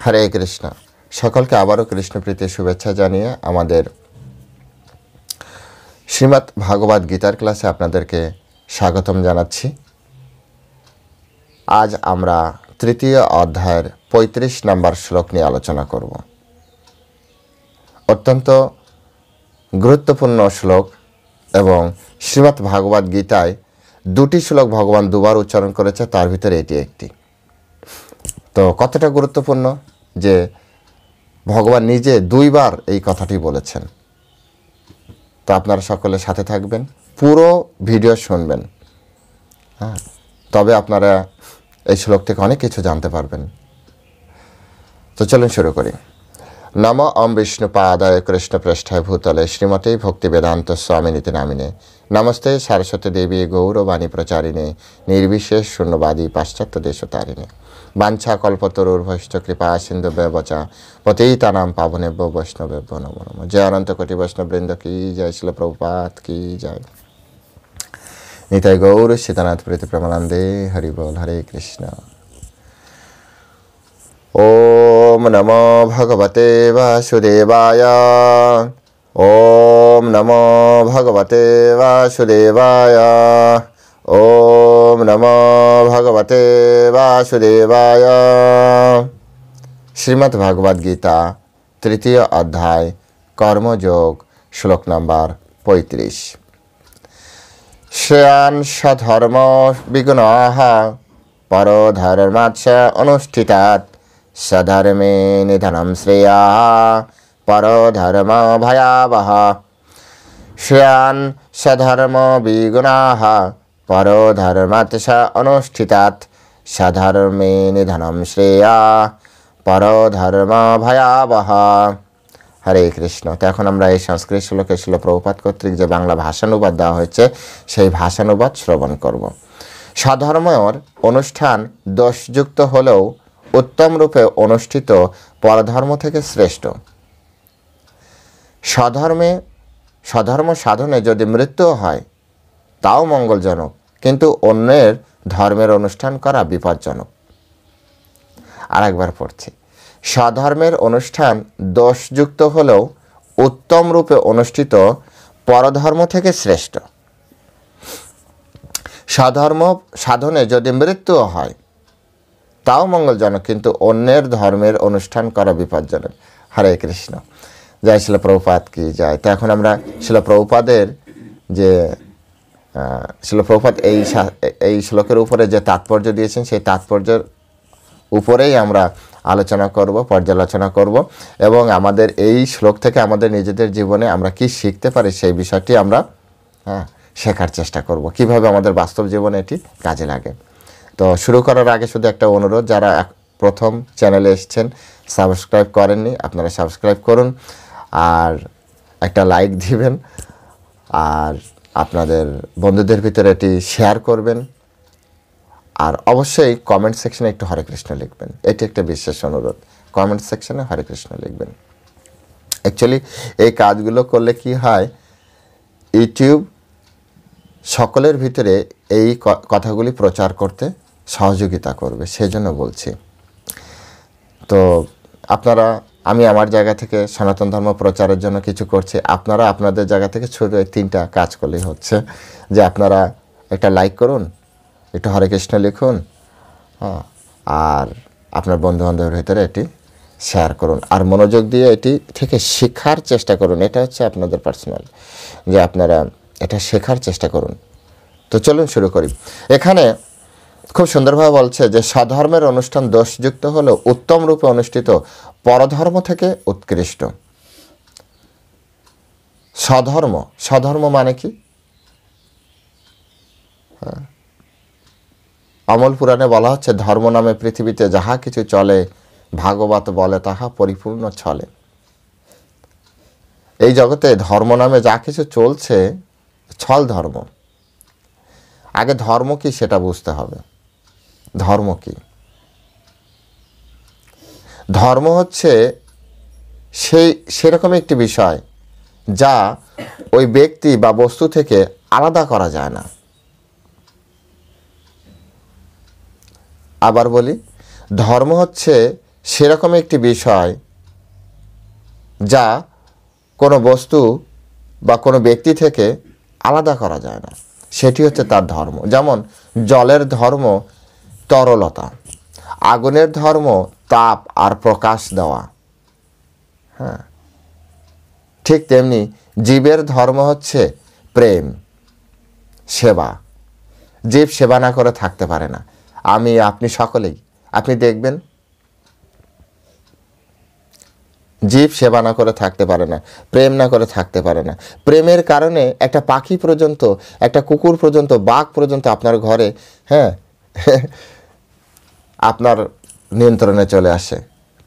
হরে কৃষ্ণ। সকলকে আবারও কৃষ্ণপ্রীতি শুভেচ্ছা জানিয়ে আমাদের শ্রীমদ্ ভাগবত গীতার ক্লাসে আপনাদেরকে স্বাগতম জানাচ্ছি। আজ আমরা তৃতীয় অধ্যায়ের ৩৫ নম্বর শ্লোক নিয়ে আলোচনা করব। অত্যন্ত গুরুত্বপূর্ণ শ্লোক এবং শ্রীমদ্ ভাগবত গীতায় দুটি শ্লোক ভগবান দুবার উচ্চারণ করেছে, তার ভিতরে এটি একটি। তো কতটা গুরুত্বপূর্ণ যে ভগবান নিজে দুইবার এই কথাটি বলেছেন। তো আপনারা সকলে সাথে থাকবেন, পুরো ভিডিও শুনবেন, তবে আপনারা এই শ্লোক থেকে অনেক কিছু জানতে পারবেন। তো চলুন শুরু করি। নম ওম বিষ্ণুপাদায় কৃষ্ণপৃষ্ঠায় ভূতলে শ্রীমতে ভক্তিবেদান্ত স্বামিনীতি নামিনে নমস্তে সরস্বতী দেবী গৌরবাণী প্রচারিণে নির্বিশেষ শূন্যবাদী পাশ্চাত্য দেশতারিণে বাঞ্ছা কল্পতরুর্ভশ্চ কৃপা সিন্ধু ব্যবচা পতিতানাং পাবনেভ্যো বৈষ্ণবেভ্যো নমো নমঃ। জয় অনন্ত কোটি বৈষ্ণববৃন্দ কি জয়, শিল প্রভুপাদ কি জয়। নিতাই গৌর সীতানাথ প্রীতি প্রেমানন্দে হরি বল। হরে কৃষ্ণ। ওম নমো ভগবতে বাসুদেবায়। ওম নমো ভগবতে বাসুদেবায়। ওম নমো ভগবতে বাসুদেবায়। শ্রীমদ্ ভাগবত গীতা তৃতীয় অধ্যায় কর্মযোগ, শ্লোক নম্বর ৩৫। শ্রেয়ান সধর্ম বিগুণাঃ পরধর্মাৎ অনুষ্ঠিতাৎ সধর্মে নিধনম শ্রেয়াঃ পরধর্ম ভয়াবহঃ। শ্রেয়ান সধর্ম বিগুণাঃ পরধর্মাৎ অনুষ্ঠিতাৎ সধর্মে নিধনম শ্রেয়াঃ পরধর্ম ভয়াবহঃ। হরে কৃষ্ণ। তো এখন আমরা এই সংস্কৃত শ্লোকে শিল প্রভুপাদ কর্তৃক যে বাংলা ভাষানুবাদ দেওয়া হয়েছে সেই ভাষানুবাদ শ্রবণ করব। স্বধর্মের অনুষ্ঠান দোষযুক্ত হলেও উত্তম রূপে অনুষ্ঠিত পরধর্ম থেকে শ্রেষ্ঠ। স্বধর্ম সাধনে যদি মৃত্যু হয় তাও মঙ্গলজনক, কিন্তু অন্যের ধর্মের অনুষ্ঠান করা বিপজ্জনক। আর একবার পড়ছি। স্বধর্মের অনুষ্ঠান দোষযুক্ত হলেও উত্তম রূপে অনুষ্ঠিত পরধর্ম থেকে শ্রেষ্ঠ। স্বধর্ম সাধনে যদি মৃত্যু হয় তাও মঙ্গলজনক, কিন্তু অন্যের ধর্মের অনুষ্ঠান করা বিপজ্জনক। হরে কৃষ্ণ। জয় শিল প্রভুপাদ কি জয়। তো এখন আমরা শিল প্রভুপাদের যে শিল প্রভুপাদ এই শ্লোকের উপরে যে তাৎপর্য দিয়েছেন সেই তাৎপর্যের উপরেই আমরা আলোচনা করব, পর্যালোচনা করব এবং আমাদের এই শ্লোক থেকে আমাদের নিজেদের জীবনে আমরা কি শিখতে পারি সেই বিষয়টি আমরা শেখার চেষ্টা করব, কিভাবে আমাদের বাস্তব জীবনে এটি কাজে লাগে। তো শুরু করার আগে শুধু একটা অনুরোধ, যারা প্রথম চ্যানেলে এসেছেন সাবস্ক্রাইব করেননি আপনারা সাবস্ক্রাইব করুন, আর একটা লাইক দিবেন, আর আপনাদের বন্ধুদের ভিতরে এটি শেয়ার করবেন, আর অবশ্যই কমেন্ট সেকশনে একটু হরে কৃষ্ণ লিখবেন। এটি একটা বিশেষ অনুরোধ, কমেন্ট সেকশনে হরে কৃষ্ণ লিখবেন। অ্যাকচুয়ালি এই কাজগুলো করলে কি হয়, ইউটিউব সকলের ভিতরে এই কথাগুলি প্রচার করতে সহযোগিতা করবে, সেজন্য বলছি। তো আমি আমার জায়গা থেকে সনাতন ধর্ম প্রচারের জন্য কিছু করছি, আপনারা আপনাদের জায়গা থেকে ছোট এই 3টা কাজ করলেই হচ্ছে, যে আপনারা একটা লাইক করুন, একটু হরে কৃষ্ণ লিখুন, আর আপনার বন্ধুবান্ধবের ভিতরে এটি শেয়ার করুন, আর মনোযোগ দিয়ে এটি থেকে শেখার চেষ্টা করুন। এটা হচ্ছে আপনাদের পার্সোনাল, যে আপনারা এটা শেখার চেষ্টা করুন। তো চলুন শুরু করি। এখানে খুব সুন্দরভাবে বলছে যে স্বধর্মের অনুষ্ঠান দোষযুক্ত হলেও উত্তম রূপে অনুষ্ঠিত পরধর্ম থেকে উৎকৃষ্ট। স্বধর্ম মানে কি? অমল পুরাণে বলা হচ্ছে, ধর্ম নামে পৃথিবীতে যাহা কিছু চলে ভাগবত বলে তাহা পরিপূর্ণ ছলে। এই জগতে ধর্ম নামে যা কিছু চলছে ছল ধর্ম। আগে ধর্ম কি সেটা বুঝতে হবে। ধর্ম কি? ধর্ম হচ্ছে সেরকম একটি বিষয় যা ওই ব্যক্তি বা বস্তু থেকে আলাদা করা যায় না। আবার বলি, ধর্ম হচ্ছে সেরকম একটি বিষয় যা কোনো বস্তু বা কোনো ব্যক্তি থেকে আলাদা করা যায় না, সেটি হচ্ছে তার ধর্ম। যেমন জলের ধর্ম তরলতা, আগুনের ধর্ম তাপ আর প্রকাশ দেওয়া। হ্যাঁ, ঠিক তেমনি জীবের ধর্ম হচ্ছে প্রেম, সেবা। জীব সেবা না করে থাকতে পারে না। আমি, আপনি সকলেই, আপনি দেখবেন জীব সেবা না করে থাকতে পারে না, প্রেম না করে থাকতে পারে না। প্রেমের কারণে একটা পাখি পর্যন্ত, একটা কুকুর পর্যন্ত, বাঘ পর্যন্ত আপনার ঘরে, হ্যাঁ, আপনার নিয়ন্ত্রণে চলে আসে।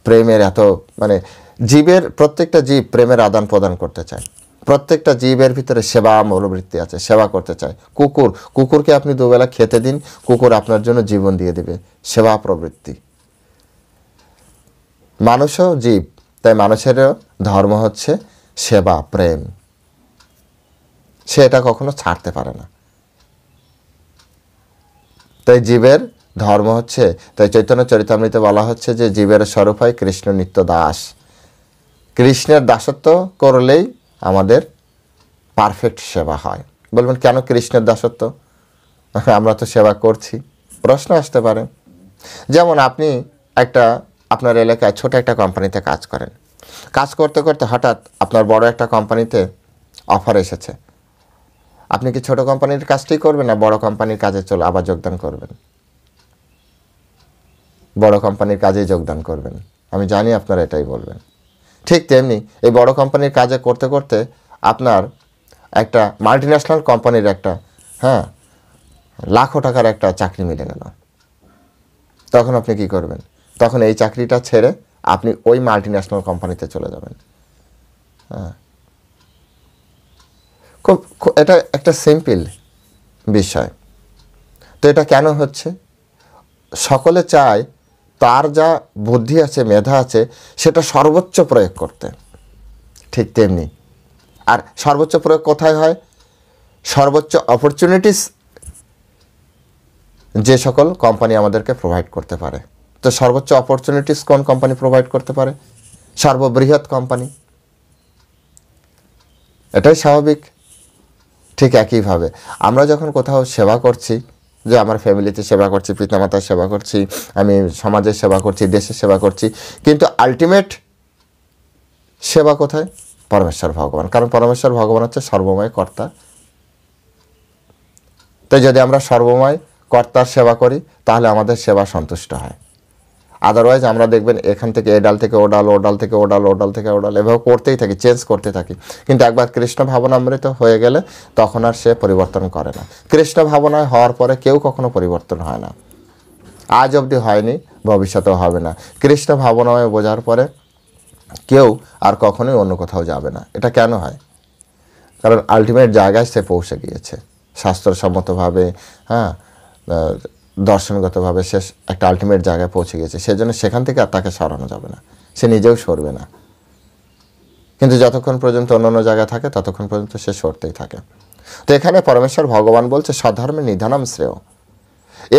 প্রেমের এত, মানে জীবের, প্রত্যেকটা জীব প্রেমের আদান প্রদান করতে চায়। প্রত্যেকটা জীবের ভিতরে সেবা মনোবৃত্তি আছে, সেবা করতে চায়। কুকুরকে আপনি দুবেলা খেতে দিন, কুকুর আপনার জন্য জীবন দিয়ে দেবে, সেবা প্রবৃত্তি। মানুষও জীব, তাই মানুষেরও ধর্ম হচ্ছে সেবা, প্রেম। সে এটা কখনো ছাড়তে পারে না। তাই জীবের ধর্ম হচ্ছে, তাই চৈতন্য চরিতামৃতে বলা হচ্ছে যে জীবের স্বরূপ হয় কৃষ্ণ নিত্য দাস। কৃষ্ণের দাসত্ব করলেই আমাদের পারফেক্ট সেবা হয়। বলবেন কেন কৃষ্ণের দাসত্ব? আমরা তো সেবা করছি। প্রশ্ন আসতে পারে। যেমন আপনি আপনার এলাকায় ছোট একটা কোম্পানিতে কাজ করেন। কাজ করতে করতে হঠাৎ আপনার বড় একটা কোম্পানিতে অফার এসেছে। আপনি কি ছোট কোম্পানির কাজটাই করবেন, না বড় কোম্পানির কাজে আবার যোগদান করবেন? বড় কোম্পানির কাজেই যোগদান করবেন। আমি জানি আপনারা এটাই বলবেন। ঠিক তেমনি এই বড় কোম্পানির কাজে করতে করতে আপনার একটা মাল্টিন্যাশনাল কোম্পানির একটা, হ্যাঁ, লাখো টাকার একটা চাকরি মিলে গেল। তখন আপনি কি করবেন? তখন এই চাকরিটা ছেড়ে আপনি ওই মাল্টিন্যাশনাল কোম্পানিতে চলে যাবেন। হ্যাঁ, এটা একটা সিম্পল বিষয়। তো এটা কেন হচ্ছে? সকলে চায় তার যা বুদ্ধি আছে, মেধা আছে, সেটা সর্বোচ্চ প্রয়োগ করতে। ঠিক তেমনি, আর সর্বোচ্চ প্রয়োগ কোথায় হয়? সর্বোচ্চ অপরচুনিটিস যে সকল কোম্পানি আমাদেরকে প্রোভাইড করতে পারে। তো সর্বোচ্চ অপরচুনিটিস কোন কোম্পানি প্রোভাইড করতে পারে? সর্ববৃহৎ কোম্পানি। এটাই স্বাভাবিক। ঠিক একইভাবে আমরা যখন কোথাও সেবা করছি, যে আমার ফ্যামিলিতে সেবা করছি, পিতামাতার সেবা করছি, আমি সমাজের সেবা করছি, দেশের সেবা করছি, কিন্তু আলটিমেট সেবা কোথায়? পরমেশ্বর ভগবান। কারণ পরমেশ্বর ভগবান হচ্ছে সর্বময় কর্তা। তাই যদি আমরা সর্বময় কর্তার সেবা করি তাহলে আমাদের সেবা সন্তুষ্ট হয়। আদারওয়াইজ আমরা দেখবেন এখান থেকে এ ডাল থেকে ও ডাল, ও ডাল থেকে ও ডাল, ও ডাল থেকে ও ডাল, এভাবে করতেই থাকি, চেঞ্জ করতে থাকি। কিন্তু একবার কৃষ্ণ ভাবনামৃত হয়ে গেলে তখন আর সে পরিবর্তন করে না। কৃষ্ণ ভাবনায় হওয়ার পরে কেউ কখনো পরিবর্তন হয় না, আজ অবধি হয়নি, ভবিষ্যতেও হবে না। কৃষ্ণ ভাবনাময় বোঝার পরে কেউ আর কখনোই অন্য কোথাও যাবে না। এটা কেন হয়? কারণ আলটিমেট জায়গায় সে পৌঁছে গিয়েছে শাস্ত্রসম্মতভাবে, হ্যাঁ, দর্শনগতভাবে সে একটা আলটিমেট জায়গায় পৌঁছে গিয়েছে। সেজন্য সেখান থেকে আর তাকে সরানো যাবে না, সে নিজেও সরবে না। কিন্তু যতক্ষণ পর্যন্ত অন্য জায়গায় থাকে ততক্ষণ পর্যন্ত সে সরতেই থাকে। তো এখানে পরমেশ্বর ভগবান বলছে স্বধর্মে নিধানম শ্রেয়।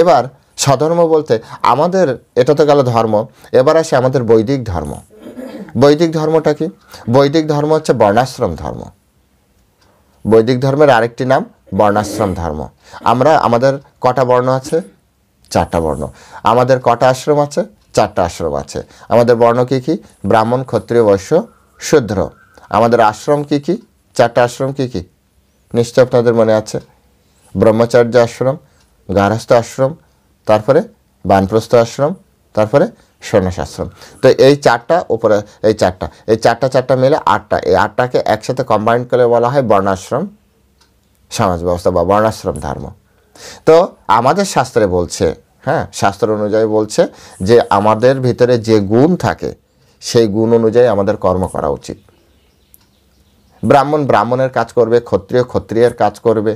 এবার স্বধর্ম বলতে আমাদের, এটা তো গেল ধর্ম, এবার আসে আমাদের বৈদিক ধর্ম। বৈদিক ধর্মটা কি? বৈদিক ধর্ম হচ্ছে বর্ণাশ্রম ধর্ম। বৈদিক ধর্মের আরেকটি নাম বর্ণাশ্রম ধর্ম। আমাদের কটা বর্ণ আছে? 4টা বর্ণ। আমাদের কটা আশ্রম আছে? 4টা আশ্রম আছে। আমাদের বর্ণ কি কি? ব্রাহ্মণ, ক্ষত্রিয়, বৈশ্য, শূদ্র। আমাদের আশ্রম কি কি? 4টা আশ্রম কি কি? নিশ্চয় আপনাদের মনে আছে। ব্রহ্মচর্য আশ্রম, গার্হস্থ্য আশ্রম, তারপরে বানপ্রস্থ আশ্রম, তারপরে সন্ন্যাস আশ্রম। তো এই 4টা উপরে, এই 4টা মিলে 8টা। এই 8টাকে একসাথে কম্বাইন করে বলা হয় বর্ণাশ্রম সমাজ ব্যবস্থা বা বর্ণাশ্রম ধর্ম। তো আমাদের শাস্ত্রে বলছে, হ্যাঁ, শাস্ত্র অনুযায়ী বলছে যে আমাদের ভিতরে যে গুণ থাকে সেই গুণ অনুযায়ী আমাদের কর্ম করা উচিত। ব্রাহ্মণ ব্রাহ্মণের কাজ করবে, ক্ষত্রিয় ক্ষত্রিয়ের কাজ করবে,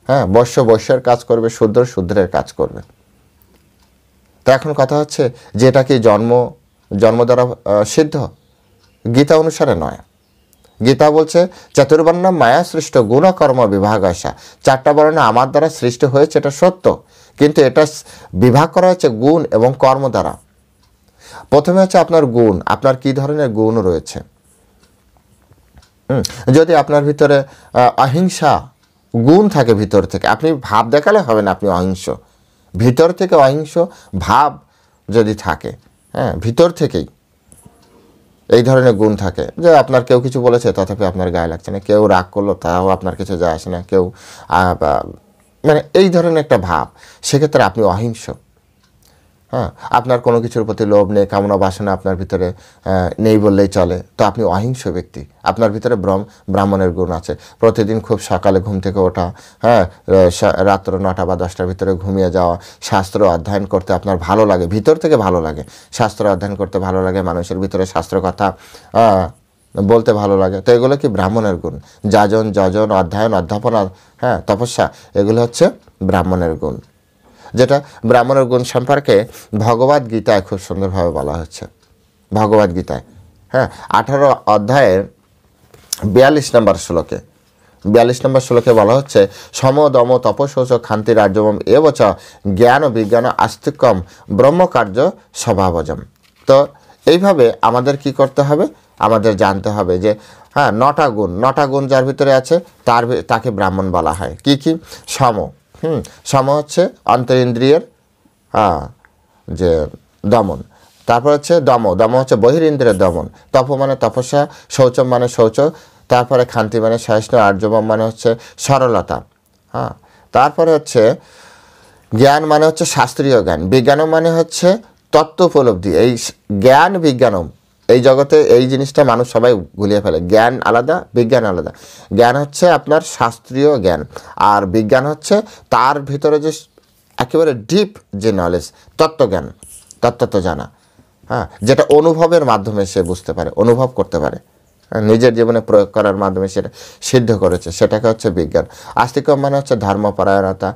হ্যাঁ, বৈশ্য বৈশ্যের কাজ করবে, শূদ্র শূদ্রের কাজ করবে। তো এখন কথা হচ্ছে যে এটা কি জন্ম দ্বারা সিদ্ধ? গীতা অনুসারে নয়। গীতা বলছে চতুর্বর্ণ মায়া সৃষ্ট গুণ কর্ম বিভাগ আসা। 4টা বর্ণ আমার দ্বারা সৃষ্টি হয়েছে, এটা সত্য, কিন্তু এটা বিভাগ করা হয়েছে গুণ এবং কর্ম দ্বারা। প্রথমে হচ্ছে আপনার গুণ, আপনার কি ধরনের গুণ রয়েছে। যদি আপনার ভিতরে অহিংসা গুণ থাকে ভিতর থেকে, আপনি ভাব দেখালে হবে না আপনি অহিংস, ভিতর থেকে অহিংস ভাব যদি থাকে, হ্যাঁ, ভিতর থেকেই এই ধরনের গুণ থাকে যে আপনার কেউ কিছু বলেছে তথাপি আপনার গায়ে লাগছে না, কেউ রাগ করলো তাও আপনার কিছু যায় আসে না, কেউ মানে এই ধরনের একটা ভাব, সেক্ষেত্রে আপনি অহিংস। হ্যাঁ, আপনার কোনো কিছুর প্রতি লোভ নেই, কামনা বাসনা আপনার ভিতরে নেই বললেই চলে, তো আপনি অহিংস ব্যক্তি। আপনার ভিতরে ব্রাহ্মণের গুণ আছে। প্রতিদিন খুব সকালে ঘুম থেকে ওঠা, হ্যাঁ, রাত্র 9টা বা 10টার ভিতরে ঘুমিয়ে যাওয়া, শাস্ত্র অধ্যয়ন করতে আপনার ভালো লাগে, ভিতর থেকে ভালো লাগে, শাস্ত্র অধ্যয়ন করতে ভালো লাগে, মানুষের ভিতরে শাস্ত্র কথা বলতে ভালো লাগে, তো এগুলো কি ব্রাহ্মণের গুণ। যাজন যজন অধ্যয়ন অধ্যাপনা, হ্যাঁ, তপস্যা, এগুলো হচ্ছে ব্রাহ্মণের গুণ। যেটা ব্রাহ্মণের গুণ সম্পর্কে ভগবদ গীতায় খুব সুন্দরভাবে বলা হচ্ছে। ভগবদ গীতায়, হ্যাঁ, 18 অধ্যায়ের 42 নম্বর শ্লোকে বলা হচ্ছে সম দম তপশৌচ খান্তি রাজ্যম এবচ জ্ঞান বিজ্ঞান আস্তিক্যম ব্রহ্মকার্য স্বভাবজম। তো এইভাবে আমাদের কি করতে হবে, আমাদের জানতে হবে যে হ্যাঁ, 9টা গুণ যার ভিতরে আছে তাকে ব্রাহ্মণ বলা হয়। কি কি? সম হচ্ছে অন্তরিন্দ্রিয়ের যে দমন, তারপর হচ্ছে দম হচ্ছে বহিরিন্দ্রিয়ের দমন, তপ মানে তপস্যা, শৌচম মানে শৌচ, তারপরে খান্তি মানে সহিষ্ণু, আর্যবম মানে হচ্ছে সরলতা, হ্যাঁ, তারপরে হচ্ছে জ্ঞান মানে হচ্ছে শাস্ত্রীয় জ্ঞান, বিজ্ঞানম মানে হচ্ছে তত্ত্ব উপলব্ধি। এই জ্ঞান বিজ্ঞানম, এই জগতে এই জিনিসটা মানুষ সবাই গুলিয়ে ফেলে, জ্ঞান আলাদা বিজ্ঞান আলাদা। জ্ঞান হচ্ছে আপনার শাস্ত্রীয় জ্ঞান, আর বিজ্ঞান হচ্ছে তার ভিতরে যে একেবারে ডিপ যে নলেজ, তত্ত্বজ্ঞান, তত্ত্ব জানা, হ্যাঁ, যেটা অনুভবের মাধ্যমে সে বুঝতে পারে, অনুভব করতে পারে, নিজের জীবনে প্রয়োগ করার মাধ্যমে সেটা সিদ্ধ করেছে, সেটাকে হচ্ছে বিজ্ঞান। আস্তিক্যম মানে হচ্ছে ধর্মপরায়ণতা,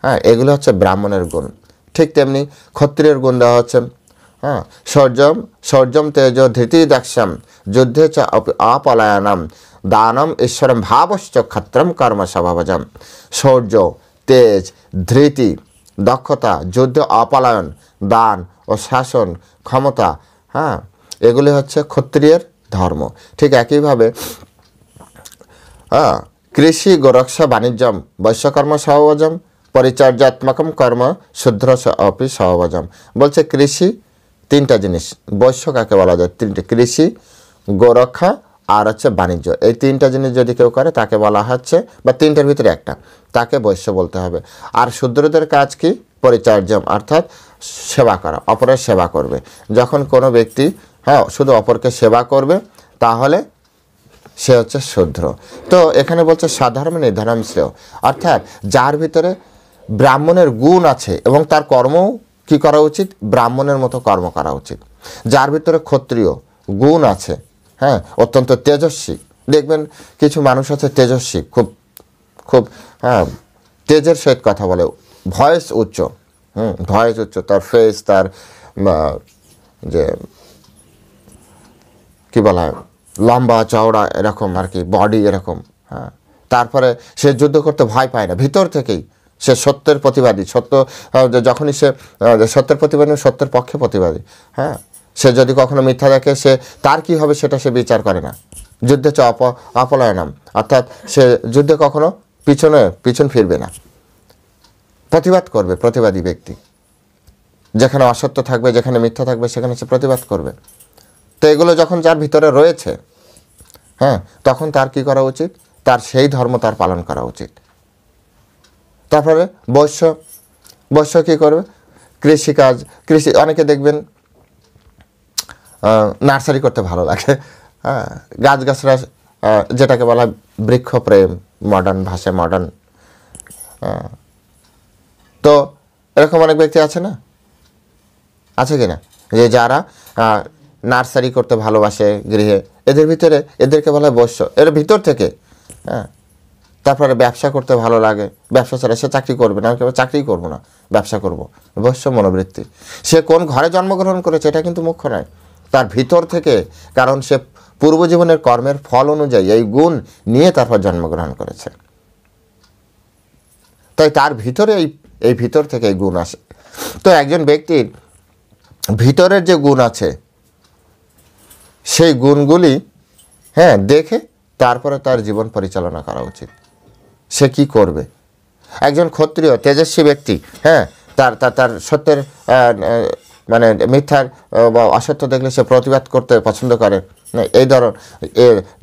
হ্যাঁ, এগুলো হচ্ছে ব্রাহ্মণের গুণ। ঠিক তেমনি ক্ষত্রিয়ের গুণ দেওয়া হচ্ছে, হ্যাঁ, শৌর্যম তেজ ধৃতি দাক্ষ্যম যুদ্ধে চ অপলায়নম দানম ঈশ্বরম ভাবশ্চ ক্ষত্রম কর্ম স্বভাবজম। শৌর্য, তেজ, ধৃতি, দক্ষতা, যুদ্ধ, অপলায়ন, দান ও শাসন ক্ষমতা, হ্যাঁ, এগুলি হচ্ছে ক্ষত্রিয়ের ধর্ম। ঠিক একইভাবে কৃষি গোরক্ষা বাণিজ্যম বৈশ্যকর্ম স্বভাবজম পরিচর্যাত্মকম কর্ম শূদ্র অপি স্বভাবজম। বলছে কৃষি 3টা জিনিস, বৈশ্য কাকে বলা যায়, 3টে, কৃষি, গোরক্ষা আর হচ্ছে বাণিজ্য। এই 3টা জিনিস যদি কেউ করে তাকে বলা হচ্ছে, বা 3টার ভিতরে একটা, তাকে বৈশ্য বলতে হবে। আর শূদ্রদের কাজ কি? পরিচর্যম, অর্থাৎ সেবা করা, অপরের সেবা করবে। যখন কোনো ব্যক্তি, হ্যাঁ, শুধু অপরকে সেবা করবে তাহলে সে হচ্ছে শূদ্র। তো এখানে বলছে সাধর্ম নির্ধারণ শ্রেয়, অর্থাৎ যার ভিতরে ব্রাহ্মণের গুণ আছে এবং তার কর্মও কি করা উচিত, ব্রাহ্মণের মতো কর্ম করা উচিত। যার ভিতরে ক্ষত্রিয় গুণ আছে, হ্যাঁ, অত্যন্ত তেজস্বী, দেখবেন কিছু মানুষ আছে তেজস্বী, খুব খুব, হ্যাঁ, তেজের সহিত কথা বলে, ভয়েস উচ্চ, ভয়েস উচ্চ, তার ফেস, তার যে কি বলা হয়, লম্বা চওড়া এরকম আর কি, বডি এরকম, হ্যাঁ, তারপরে সে যুদ্ধ করতে ভয় পায় না, ভিতর থেকেই সে সত্যের প্রতিবাদী, যখনই সে সত্যের প্রতিবাদী, সত্যের পক্ষে প্রতিবাদী, হ্যাঁ, সে যদি কখনো মিথ্যা দেখে সে তার কি হবে সেটা সে বিচার করে না। যুদ্ধে চ অপলায়নম, অর্থাৎ সে যুদ্ধে কখনো পিছন ফিরবে না, প্রতিবাদ করবে, প্রতিবাদী ব্যক্তি। যেখানে অসত্য থাকবে, যেখানে মিথ্যা থাকবে সেখানে সে প্রতিবাদ করবে। তো এগুলো যখন যার ভিতরে রয়েছে, হ্যাঁ, তখন তার কি করা উচিত, তার সেই ধর্ম তার পালন করা উচিত। তারপরে বৈশ্য কী করবে, কৃষিকাজ, অনেকে দেখবেন নার্সারি করতে ভালো লাগে, হ্যাঁ, গাছগাছরা, যেটাকে বলা বৃক্ষপ্রেম, মডার্ন ভাষায় মডার্ন। তো এরকম অনেক ব্যক্তি আছে না, আছে কি না, যে যারা নার্সারি করতে ভালোবাসে গৃহে, এদেরকে বলা হয় বৈশ্য, এর ভিতর থেকে, হ্যাঁ। তারপরে ব্যবসা করতে ভালো লাগে, ব্যবসা ছাড়া সে চাকরি করবে না, চাকরি করবো না, ব্যবসা করব, বৈশ্য মনোবৃত্তি। সে কোন ঘরে জন্মগ্রহণ করেছে এটা কিন্তু মুখ্য নয়, তার ভিতর থেকে, কারণ সে পূর্বজীবনের কর্মের ফল অনুযায়ী এই গুণ নিয়ে তারপর জন্মগ্রহণ করেছে, তাই তার ভিতরে এই ভিতর থেকে এই গুণ আসে। তো একজন ব্যক্তির ভিতরের যে গুণ আছে সেই গুণগুলি দেখে তারপরে তার জীবন পরিচালনা করা উচিত। সে কি করবে? একজন ক্ষত্রিয় তেজস্বী ব্যক্তি তার তার তার সত্যের মানে মিথ্যার বা অসত্য দেখলে সে প্রতিবাদ করতে পছন্দ করে, এই ধরন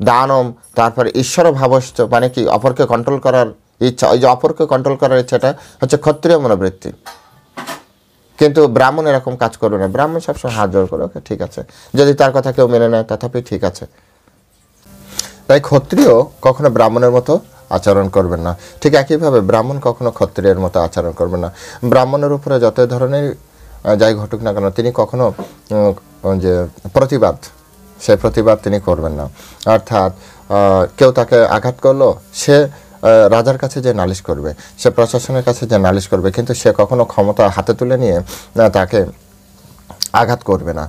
দানম, তারপরে ঈশ্বর ভাবস্থ, মানে কি অপরকে কন্ট্রোল করার ইচ্ছা, ওই যে অপরকে কন্ট্রোল করার ইচ্ছাটা হচ্ছে ক্ষত্রিয় মনোবৃত্তি। কিন্তু ব্রাহ্মণ এরকম কাজ করবে না। ব্রাহ্মণ সবসময় হাত জোড় করে, ওকে ঠিক আছে, যদি তার কথা কেউ মেনে নেয় তথাপি ঠিক আছে। তাই ক্ষত্রিয় কখনো ব্রাহ্মণের মতো আচরণ করবেন না, ঠিক একইভাবে ব্রাহ্মণ কখনো ক্ষত্রিয়ের মতো আচরণ করবেন না। ব্রাহ্মণের উপরে যত ধরনের যাই ঘটুক না কেন, তিনি কখনো যে প্রতিবাদ, সেই প্রতিবাদ তিনি করবেন না। অর্থাৎ কেউ তাকে আঘাত করলো, সে রাজার কাছে যে নালিশ করবে, সে প্রশাসনের কাছে যে নালিশ করবে, কিন্তু সে কখনো ক্ষমতা হাতে তুলে নিয়ে তাকে আঘাত করবে না।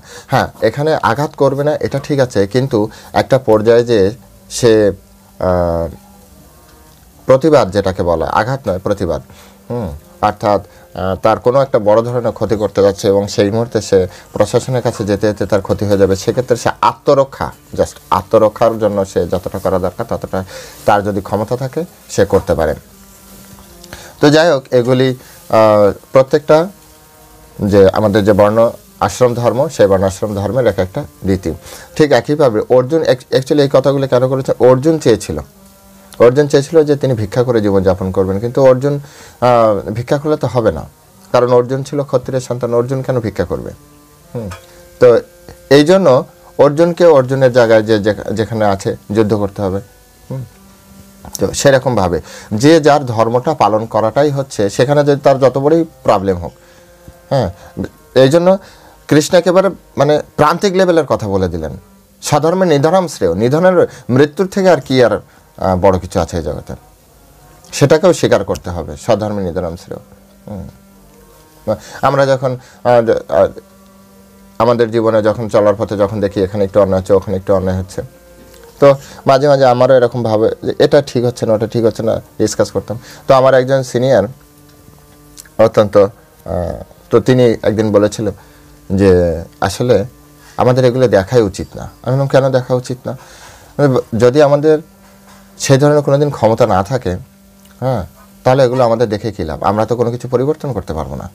এখানে আঘাত করবে না এটা ঠিক আছে, কিন্তু একটা পর্যায়ে যে সে প্রতিবাদ, যেটাকে বলা আঘাত নয় প্রতিবাদ, অর্থাৎ তার কোনো একটা বড় ধরনের ক্ষতি করতে যাচ্ছে এবং সেই মুহূর্তে সে প্রশাসনের কাছে যেতে যেতে তার ক্ষতি হয়ে যাবে, সেক্ষেত্রে সে আত্মরক্ষা, জাস্ট আত্মরক্ষার জন্য সে যতটা করা দরকার ততটা তার যদি ক্ষমতা থাকে সে করতে পারে। তো যাই হোক, এগুলি প্রত্যেকটা যে আমাদের যে বর্ণ আশ্রম ধর্ম, সেই বর্ণাশ্রম ধর্মের এক একটা রীতি। ঠিক একইভাবে অর্জুন অ্যাকচুয়ালি এই কথাগুলি কেন করেছে, অর্জুন চেয়েছিল যে তিনি ভিক্ষা করে জীবনযাপন করবেন, কিন্তু অর্জুন ভিক্ষা করলে তো হবে না, কারণ অর্জুন ছিল ক্ষত্রিয়ের সন্তান। অর্জুন কেন ভিক্ষা করবে? তো এই জন্য অর্জুনকে অর্জুনের জায়গায় যেখানে আছে যুদ্ধ করতে হবে। তো সেরকমভাবে যে যার ধর্মটা পালন করাটাই হচ্ছে, সেখানে যদি তার যত বড়ই প্রবলেম হোক, এই জন্য কৃষ্ণ একেবারে মানে প্রান্তিক লেভেলের কথা বলে দিলেন। স্বধর্মে নিধনম শ্রেয়, নিধনের মৃত্যুর থেকে আর কি আর বড় কিছু আছে এই জগতে, সেটাকেও স্বীকার করতে হবে। স্বধর্মে নিধনম শ্রেয়। আমরা যখন আমাদের জীবনে যখন চলার পথে যখন দেখি এখানে একটু অন্যায় হচ্ছে, ওখানে একটু অন্যায় হচ্ছে, তো মাঝে মাঝে আমারও এরকম ভাবে যে এটা ঠিক হচ্ছে না, ওটা ঠিক হচ্ছে না, ডিসকাস করতাম। তো আমার একজন সিনিয়র অত্যন্ত, তো তিনি একদিন বলেছিল যে আসলে আমাদের এগুলো দেখাই উচিত না। আমি বললাম কেন দেখা উচিত না? যদি আমাদের সেই ধরনের কোনো দিন ক্ষমতা না থাকে, তাহলে এগুলো আমাদের দেখে কী লাভ? আমরা তো কোনো কিছু পরিবর্তন করতে পারবো না।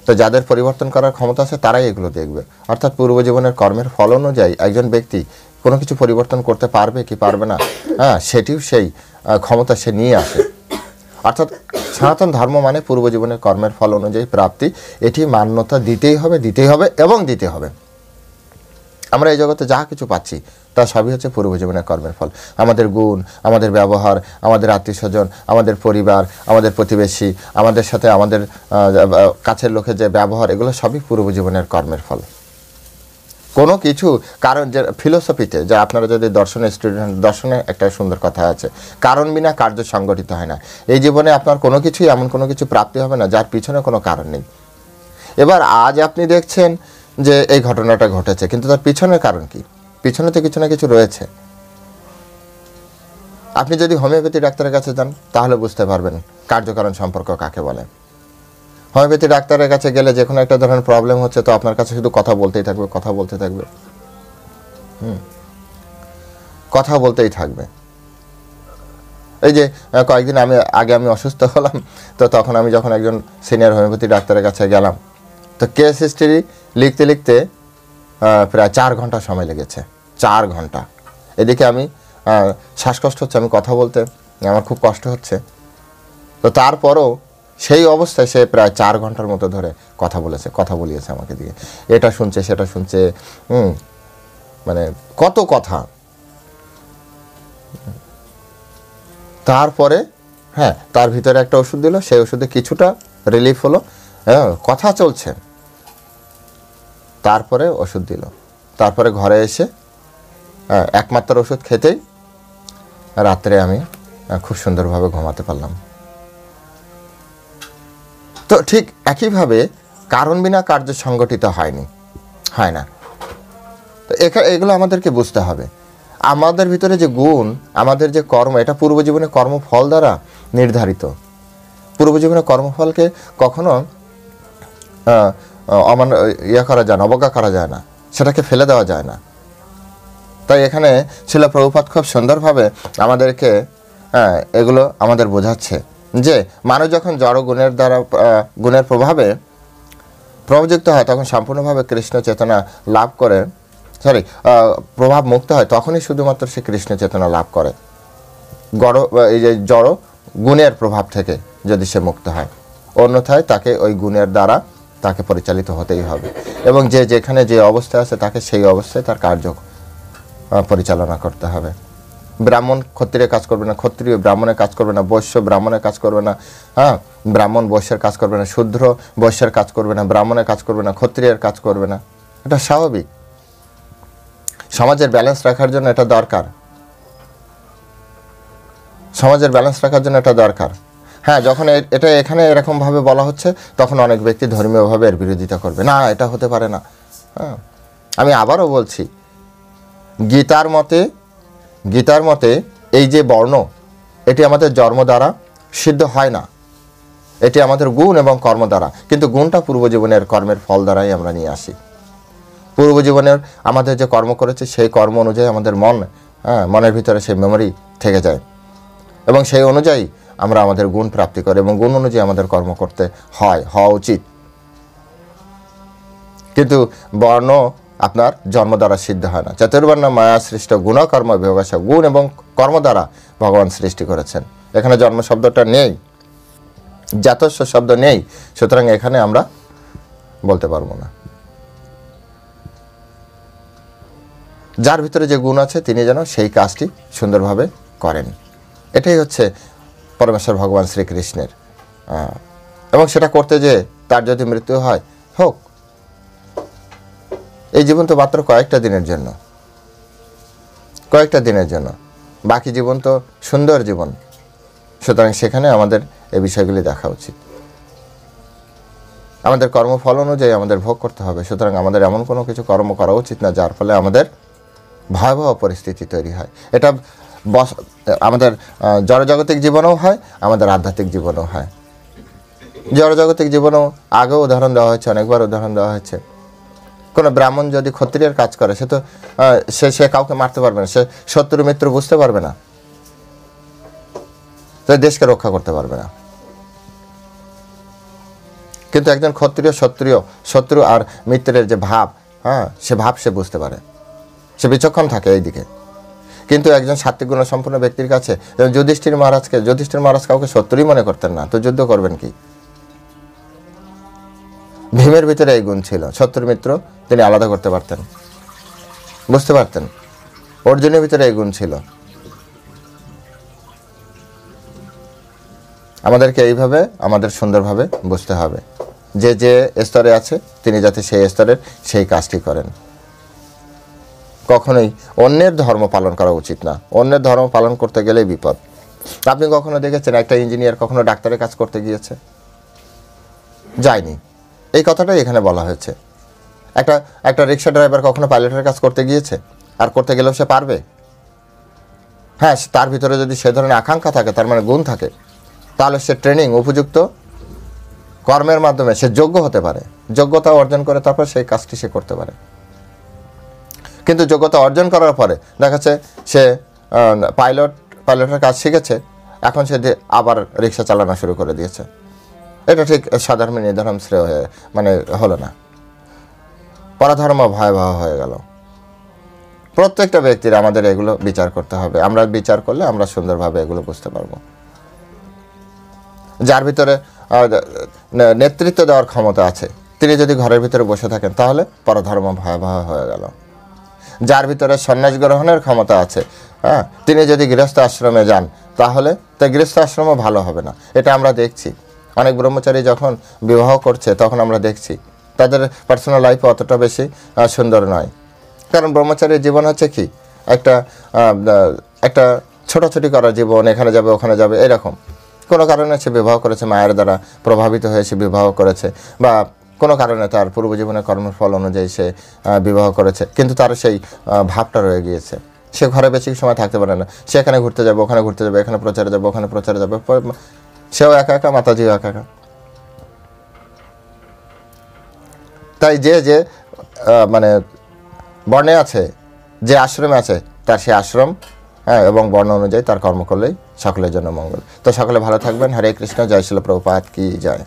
তো যাদের পরিবর্তন করার ক্ষমতা আছে তারাই এগুলো দেখবে। অর্থাৎ পূর্বজীবনের কর্মের ফল অনুযায়ী একজন ব্যক্তি কোনো কিছু পরিবর্তন করতে পারবে কি পারবে না, সেটিও সেই ক্ষমতা সে নিয়ে আসে। অর্থাৎ সনাতন ধর্ম মানে পূর্বজীবনের কর্মের ফল অনুযায়ী প্রাপ্তি, এটি মান্যতা দিতেই হবে এবং দিতে হবে। আমরা এই জগতে যা কিছু পাচ্ছি তা সবই হচ্ছে পূর্বজীবনের কর্মের ফল। আমাদের গুণ, আমাদের ব্যবহার, আমাদের আত্মীয় স্বজন, আমাদের পরিবার, আমাদের প্রতিবেশী, আমাদের সাথে আমাদের কাছের লোকের যে ব্যবহার, এগুলো সবই পূর্বজীবনের কর্মের ফল। কোনো কিছু কারণ, যে ফিলোসফিতে, যা আপনারা যদি দর্শনের স্টুডেন্ট, দর্শনে একটা সুন্দর কথা আছে, কারণ বিনা কার্য সংগঠিত হয় না। এই জীবনে আপনার কোনো কিছুই এমন কোনো কিছু প্রাপ্তি হবে না যার পিছনে কোনো কারণ নেই। এবার আজ আপনি দেখছেন যে এই ঘটনাটা ঘটেছে, কিন্তু তার পিছনের কারণ কি? পিছনে তো কিছু না কিছু রয়েছে। আপনি যদি হোমিওপ্যাথি ডাক্তারের কাছে যান তাহলে বুঝতে পারবেন কার্যকারণ সম্পর্ক কাকে বলে। হোমিওপ্যাথি ডাক্তারের কাছে গেলে যে কোনো একটা ধরনের প্রবলেম হচ্ছে, তো আপনার কাছে শুধু কথা বলতেই থাকবে, কথা বলতেই থাকবে। এই যে কয়েকদিন আগে আমি অসুস্থ হলাম, তো তখন আমি যখন একজন সিনিয়র হোমিওপ্যাথি ডাক্তারের কাছে গেলাম, তো কেস হিস্ট্রি লিখতে লিখতে প্রায় 4 ঘন্টা সময় লেগেছে। 4 ঘন্টা। এদিকে আমি শ্বাসকষ্ট হচ্ছে, আমি কথা বলতে আমার খুব কষ্ট হচ্ছে। তো তারপরও সেই অবস্থায় সে প্রায় 4 ঘন্টার মতো ধরে কথা বলিয়েছে আমাকে দিয়ে। এটা শুনছে, সেটা শুনছে, মানে কত কথা। তারপরে তার ভিতরে একটা ওষুধ দিল, সেই ওষুধে কিছুটা রিলিফ হলো, কথা চলছে। তারপরে ওষুধ দিল, তারপরে ঘরে এসে একমাত্র ওষুধ খেতেই রাত্রে আমি খুব সুন্দরভাবে ঘুমাতে পারলাম। তো ঠিক একইভাবে কারণ বিনা কার্য সংগঠিত হয় না। তো এগুলো আমাদেরকে বুঝতে হবে। আমাদের ভিতরে যে গুণ, আমাদের যে কর্ম, এটা পূর্বজীবনের কর্মফল দ্বারা নির্ধারিত। পূর্বজীবনের কর্মফলকে কখনো ইয়ে করা যায় না, অবজ্ঞা করা যায় না, সেটাকে ফেলে দেওয়া যায় না। তাই এখানে শিলা প্রভুপাদ খুব সুন্দরভাবে আমাদেরকে এগুলো আমাদের বোঝাচ্ছে যে মানুষ যখন জড় গুণের দ্বারা গুণের প্রভাবে প্রভাবযুক্ত হয় তখন সম্পূর্ণভাবে কৃষ্ণ চেতনা লাভ করে, প্রভাব মুক্ত হয়, তখনই শুধুমাত্র সে কৃষ্ণ চেতনা লাভ করে। এই যে জড় গুণের প্রভাব থেকে যদি সে মুক্ত হয়, অন্যথায় তাকে ওই গুণের দ্বারা তাকে পরিচালিত হতেই হবে, এবং যে যেখানে যে অবস্থায় আছে তাকে সেই অবস্থায় তার কার্য পরিচালনা করতে হবে। ব্রাহ্মণ ক্ষত্রিয়ের কাজ করবে না, ক্ষত্রিয় ব্রাহ্মণের কাজ করবে না, বৈশ্য ব্রাহ্মণের কাজ করবে না, ব্রাহ্মণ বৈশ্যের কাজ করবে না, শূদ্র বৈশ্যের কাজ করবে না, ব্রাহ্মণের কাজ করবে না, ক্ষত্রিয়ের কাজ করবে না। এটা স্বাভাবিক, সমাজের ব্যালেন্স রাখার জন্য এটা দরকার, সমাজের ব্যালেন্স রাখার জন্য এটা দরকার। হ্যাঁ, যখন এটা এখানে এরকমভাবে বলা হচ্ছে তখন অনেক ব্যক্তি ধর্মীয়ভাবে এর বিরোধিতা করবে, না এটা হতে পারে না। আমি আবারও বলছি, গীতার মতে এই যে বর্ণ, এটি আমাদের জন্ম দ্বারা সিদ্ধ হয় না, এটি আমাদের গুণ এবং কর্ম দ্বারা, কিন্তু গুণটা পূর্বজীবনের কর্মের ফল দ্বারাই আমরা নিয়ে আসি। পূর্বজীবনের আমাদের যে কর্ম করেছে সেই কর্ম অনুযায়ী আমাদের মনের ভিতরে সেই মেমোরি থেকে যায়, এবং সেই অনুযায়ী আমরা আমাদের গুণ প্রাপ্তি করি, এবং গুণ অনুযায়ী আমাদের কর্ম করতে হওয়া উচিত। কিন্তু বর্ণ আপনার জন্ম দ্বারা সিদ্ধ হয় না। চতুর্বর্ণ মায়া সৃষ্ট গুণকর্ম বিভাগশ, গুণ এবং কর্ম দ্বারা ভগবান সৃষ্টি করেছেন। এখানে জন্ম শব্দটা নেই, জাতস্য শব্দ নেই, সুতরাং এখানে আমরা বলতে পারবো না। যার ভিতরে যে গুণ আছে তিনি যেন সেই কাজটি সুন্দরভাবে করেন, এটাই হচ্ছে পরমেশ্বর ভগবান শ্রীকৃষ্ণের। এবং সেটা করতে যে তার যদি মৃত্যু হয়, হোক। এই জীবন তো মাত্র কয়েকটা দিনের জন্য, বাকি জীবন তো সুন্দর জীবন, সুতরাং সেখানে আমাদের এই বিষয়গুলি দেখা উচিত। আমাদের কর্মফল অনুযায়ী আমাদের ভোগ করতে হবে, সুতরাং আমাদের এমন কোনো কিছু কর্ম করা উচিত না যার ফলে আমাদের ভয়াবহ পরিস্থিতি তৈরি হয়। এটা আমাদের জড়জাগতিক জীবনেও হয়, আমাদের আধ্যাত্মিক জীবনেও হয়। জড়জাগতিক জীবনেও আগেও উদাহরণ দেওয়া হয়েছে, অনেকবার উদাহরণ দেওয়া হয়েছে। কোনো ব্রাহ্মণ যদি ক্ষত্রিয়ের কাজ করে, সে তো সে কাউকে মারতে পারবে না, সে শত্রু মিত্র বুঝতে পারবে না, সে দেশকে রক্ষা করতে পারবে না। কিন্তু একজন ক্ষত্রিয় শত্রু আর মিত্রের যে ভাব, সে ভাব সে বুঝতে পারে, সে বিচক্ষণ থাকে এই দিকে। কিন্তু একজন সাত্বিক গুণ সম্পন্ন ব্যক্তির কাছে, যুধিষ্ঠির মহারাজ কাউকে শত্রুই মনে করতেন না, তো যুদ্ধ করবেন কি? ভীমের ভিতরে এই গুণ ছিল, শত্রু মিত্র তিনি আলাদা করতে পারতেন, বুঝতে পারতেন। অর্জুনের ভিতরে এই গুণ ছিল। আমাদেরকে এইভাবে আমাদের সুন্দরভাবে বুঝতে হবে যে যে স্তরে আছে তিনি যাতে সেই স্তরের সেই কাজটি করেন। কখনোই অন্যের ধর্ম পালন করা উচিত না, অন্যের ধর্ম পালন করতে গেলেই বিপদ। আপনি কখনো দেখেছেন একটা ইঞ্জিনিয়ার কখনো ডাক্তারের কাজ করতে গিয়েছে? যায়নি, এই কথাটাই এখানে বলা হয়েছে। একটা রিক্সা ড্রাইভার কখনো পাইলটের কাজ করতে গিয়েছে? আর করতে গেলেও সে পারবে? হ্যাঁ, তার ভিতরে যদি সে ধরনের আকাঙ্ক্ষা থাকে, তার মানে গুণ থাকে, তাহলে সে ট্রেনিং উপযুক্ত কর্মের মাধ্যমে সে যোগ্য হতে পারে, যোগ্যতা অর্জন করে তারপর সেই কাজটি সে করতে পারে। কিন্তু যোগ্যতা অর্জন করার পরে দেখা যাচ্ছে সে পাইলটের কাজ শিখেছে, এখন সে আবার রিক্সা চালানো শুরু করে দিয়েছে। এটা ঠিক সাধারণ নির্ধারণ শ্রেয় হলো না, পরাধর্ম ভয়াবহ হয়ে গেল। প্রত্যেকটা ব্যক্তির আমাদের এগুলো বিচার করতে হবে। আমরা বিচার করলে আমরা সুন্দরভাবে এগুলো বুঝতে পারবো। যার ভিতরে নেতৃত্ব দেওয়ার ক্ষমতা আছে, তিনি যদি ঘরের ভিতরে বসে থাকেন তাহলে পরধর্ম ভয়াবহ হয়ে গেল। যার ভিতরে সন্ন্যাস গ্রহণের ক্ষমতা আছে, তিনি যদি গৃহস্থ আশ্রমে যান তাহলে তা গৃহস্থ আশ্রমও ভালো হবে না। এটা আমরা দেখছি, অনেক ব্রহ্মচারী যখন বিবাহ করছে তখন আমরা দেখছি তাদের পার্সোনাল লাইফ অতটা বেশি সুন্দর নয়। কারণ ব্রহ্মচারীর জীবন হচ্ছে কি একটা ছোটাছুটি করার জীবন, এখানে যাবে ওখানে যাবে, এরকম। কোনো কারণে সে বিবাহ করেছে, মায়ের দ্বারা প্রভাবিত হয়ে সে বিবাহ করেছে, বা কোনো কারণে তার পূর্বজীবনের কর্মের ফল অনুযায়ী সে বিবাহ করেছে, কিন্তু তার সেই ভাবটা রয়ে গিয়েছে। সে ঘরে বেশি সময় থাকতে পারে না, সে এখানে ঘুরতে যাবে, ওখানে ঘুরতে যাবে, এখানে প্রচারে যাবে, ওখানে প্রচারে যাবে, সেও একা একা, মাতাজিও একা একা। তাই যে মানে বর্ণে আছে, যে আশ্রমে আছে, তার সে আশ্রম এবং বর্ণ অনুযায়ী তার কর্ম করলেই সকলের জন্য মঙ্গল। তো সকলে ভালো থাকবেন। হরে কৃষ্ণ। জয় শিল প্রভুপাদ কি জয়।